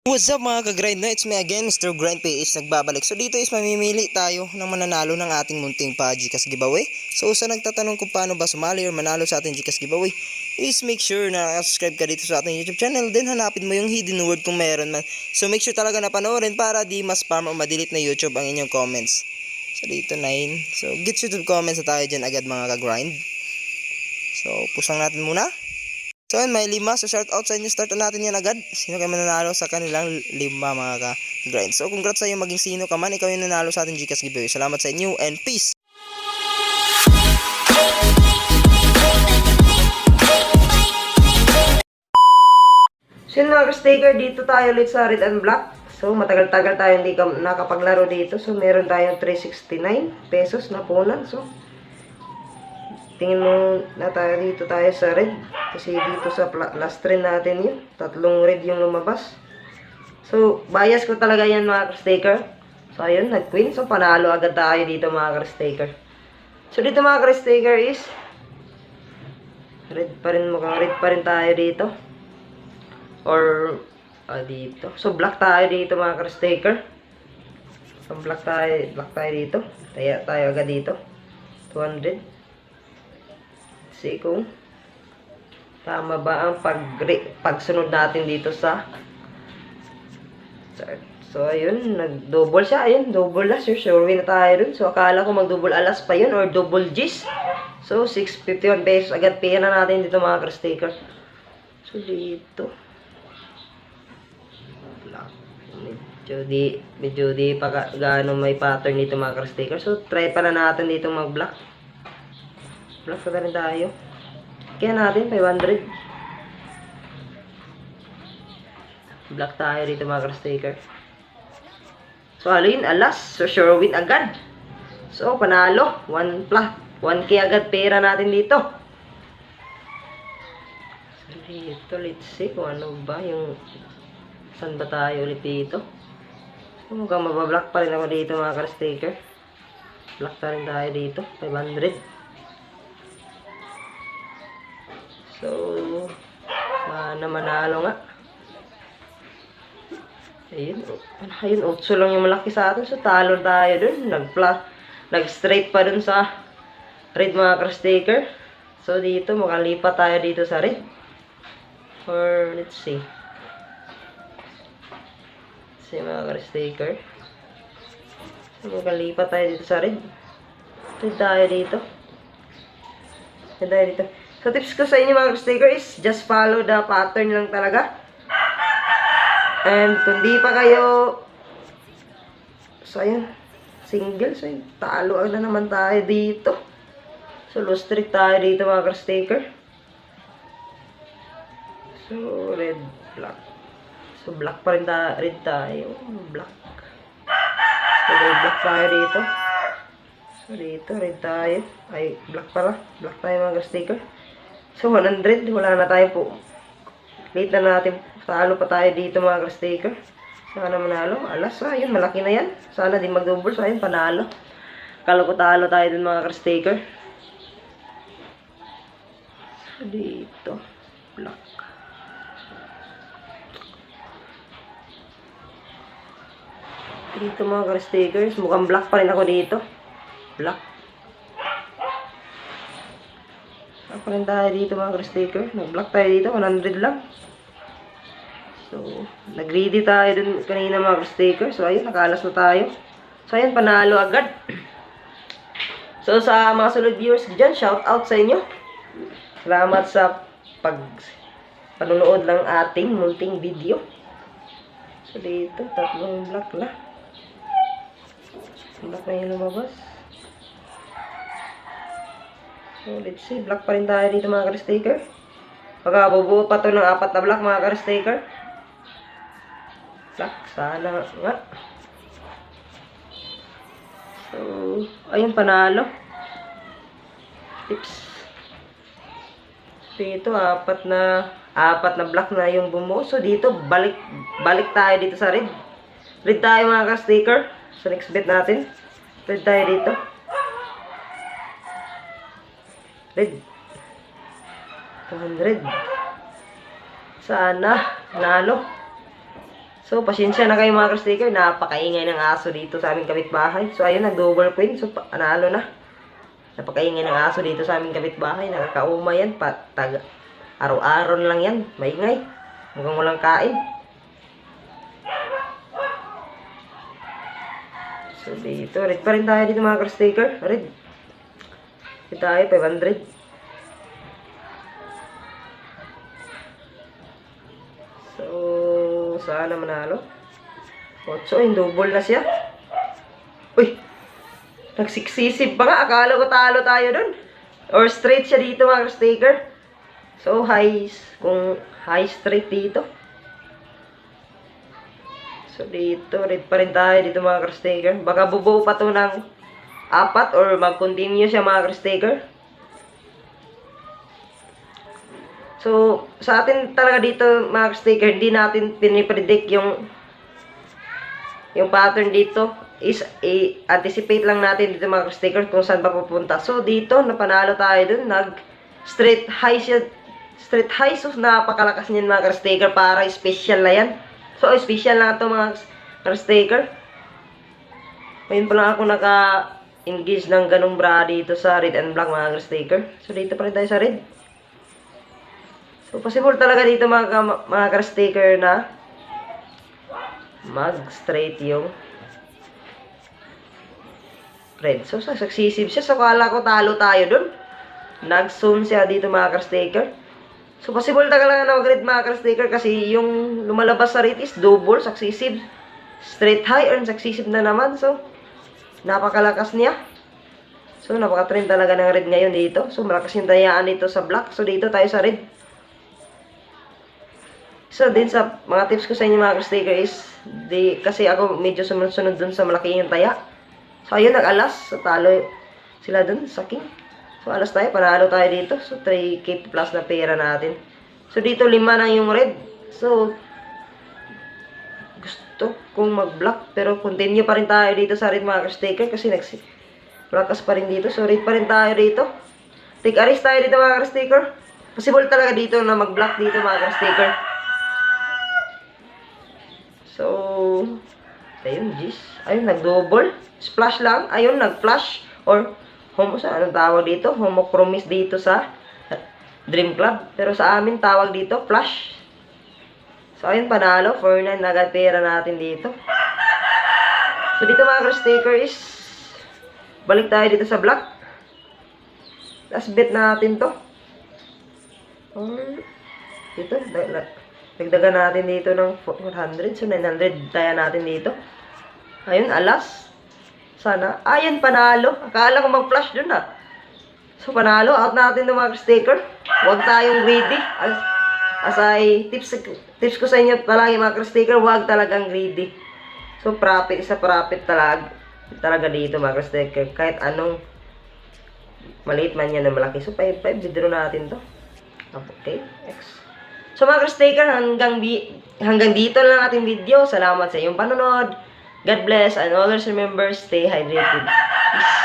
What's up mga ka-grind? No, it's me again, Mr. Grind PH, nagbabalik. So dito is mamimili tayo ng mananalo ng ating munting pa-GCash giveaway. So sa nagtatanong kung paano ba sumali or manalo sa ating GCash giveaway, is make sure na subscribe ka dito sa ating YouTube channel. Then hanapin mo yung hidden word kung meron man. So make sure talaga na panoorin para di ma-spam o ma-delete na YouTube ang inyong comments. So dito 9. So get YouTube comments na tayo dyan agad mga ka-grind. So pusang natin muna. So yun, may 5. So shout out sa inyo. Start natin yan agad. Sino kayo mananalo sa kanilang 5 mga ka-grind. So congrats sa inyo maging sino ka man. Ikaw yung nanalo sa ating GCash giveaway. Salamat sa inyo and peace! So yun mga ka-staker, dito tayo ulit sa Red and Black. So matagal-tagal tayo hindi nakapaglaro dito. So meron tayong 369 pesos na punan. So tingin mo na tayo dito tayo sa red. Kasi dito sa last trend natin yun. 3 red yung lumabas. So bias ko talaga yan mga ka-staker. So ayun, nag-queen. So panalo agad tayo dito mga ka-staker. So dito mga ka-staker is red pa rin, mukhang red pa rin tayo dito. Or dito. So black tayo dito mga ka-staker. So black tayo dito. Kaya tayo agad dito. 200. Kasi kung tama ba ang pagsunod natin dito sa chart. So ayun, nag-double siya. Ayun, double na. Sure win na tayo dun. So akala ko mag-double alas pa yun or double G's. So 651 pesos agad pera na natin dito mga ka-staker. So dito medyo di pa gaano may pattern dito mga ka-staker. So try pa na natin dito mag-block. Block na rin tayo. Kaya natin 500. Block tayo dito mga ka-staker. So alin alas. So sure win agad. So panalo 1K agad pera natin dito. So dito let's see kung ano ba yung saan ba tayo ulit dito. So mukhang mabablock pa rin ako dito mga ka-staker. Block na rin tayo dito 500. So sana manalo nga. Ayun 8 lang yung malaki sa atin. So talo tayo dun. Nag-straight pa dun sa red mga ka-staker. So dito makalipat tayo dito sa red. Or let's see mga ka-staker. So makalipat tayo dito sa red. Red tayo dito. Red tayo dito. So tips ko sa inyo mga ka-staker is just follow the pattern lang talaga. And kung di pa kayo, so ayun, single, so yun, talo na naman tayo dito. So low streak tayo dito mga ka-staker. So red, black. So black pa rin tayo, red tayo, black. So red, black tayo dito. So dito, red tayo. Ay, black pala. Black tayo mga ka-staker. So 100, wala na tayo po. Late na natin. Talo pa tayo dito mga ka-staker. Sana manalo. Alas, yun, malaki na yan. Sana di mag-double. So ayun, panalo. Kala ko talo tayo dun mga ka-staker. So dito, black. Dito mga ka-stakers, mukhang black pa rin ako dito. Black. Black pa rin tayo dito mga ka-stakers. Nag-black tayo dito, 100 lang. So, nag-greedy tayo dun kanina mga ka-stakers. So, ayun, nakalas na tayo. So, ayun, panalo agad. So, sa mga solid viewers dyan, shout out sa inyo. Salamat sa panunood ng ating munting video. So, dito, 3 black na. Black na yung lumabas. So, let's see. Black pa rin tayo dito mga ka-staker. Pagkabubuo pa to ng 4 na black mga ka-staker. Black. Sana nga. So, ayun panalo. Tips. Dito, 4 na black na yung bumuo. So, dito, balik tayo dito sa red. Red tayo mga ka-staker. So, next bet natin. Red tayo dito. Red. 200. Sana nalo. So, pasensya na kayo mga ka-sticker. Napakaingay ng aso dito sa aming kapitbahay. So, ayun, nag-double queen. So, panalo na. Napakaingay ng aso dito sa aming kapitbahay. Nakakauma yan. Araw-araw lang yan. Maingay. Mukhang walang kain. So, dito. Red pa rin tayo dito mga ka-sticker. Red. Ito tayo, 500. So, sana manalo. 8, yung double na siya. Uy! Nagsiksisip pa nga. Akala ko talo tayo dun. Or straight siya dito mga ka-sticker. So, kung high straight dito. So, dito, red pa rin tayo dito mga ka-sticker. Baka bubuo pa to ng 4 or mag-continue siya mga ka-sticker. So, sa atin talaga dito mga ka-sticker, hindi natin pinipredict yung pattern dito. Is anticipate lang natin dito mga ka-sticker kung saan pa pupunta. So, dito, napanalo tayo dun. Straight high siya. Straight high. So, napakalakas niyan mga ka-sticker. Para special na yan. So, special na ito mga ka-sticker. Ngayon pa lang ako naka-engage ng ganung bra dito sa red and black mga ka-sticker. So, dito pa rin tayo sa red. So, possible talaga dito mga ka-sticker na mag-straight yung red. So, successive siya. So, kala ko talo tayo dun. Nag-zoom siya dito mga ka-sticker. So, possible talaga na mag-red mga ka-sticker kasi yung lumalabas sa red is double, successive, straight high, or successive na naman. So, napakalakas niya. So, napaka-trend talaga ng red ngayon dito. So, malakas yung tayaan dito sa black. So, dito tayo sa red. So, din sa mga tips ko sa inyo mga ka-sticker is, kasi ako medyo sumunod dun sa malaki yung taya. So, ayun, nag-alas. So, talo sila dun sa king. So, alas tayo. Panalo tayo dito. So, 3k plus na pera natin. So, dito 5 na yung red. So, gusto kong mag-block. Pero, continue pa rin tayo dito sa red mga ka-sticker. Kasi, lakas pa rin dito. So, red pa rin tayo dito. Take a risk tayo dito mga ka-sticker. Possible talaga dito na mag-block dito mga ka-sticker. So, ayun, jeez. Ayun, nag-double. Splash lang. Ayun, nag-flash. Or, anong tawag dito? Homochromis dito sa Dream Club. Pero sa amin, tawag dito, flash. So, ayun, panalo. 4-9, agad pera natin dito. So, dito mga ka-sticker is, balik tayo dito sa black. Last bet natin to. Dito, dagdagan natin dito ng 400. So, 900 tayo natin dito. Ayun, alas. Sana. Ayun, panalo. Akala ko mag-flash dun So, panalo. Out natin ng mga sticker. Huwag tayong greedy. As I tips ko sa inyo palagi mga sticker, huwag talagang greedy. So, profit. Isa profit talaga dito mga sticker. Kahit anong maliit man yan na malaki. So, 5-5. Withdraw natin to. Okay. Next. So mga ka-sticker, hanggang dito lang ating video. Salamat sa iyong panonood. God bless and always remember, stay hydrated. Peace.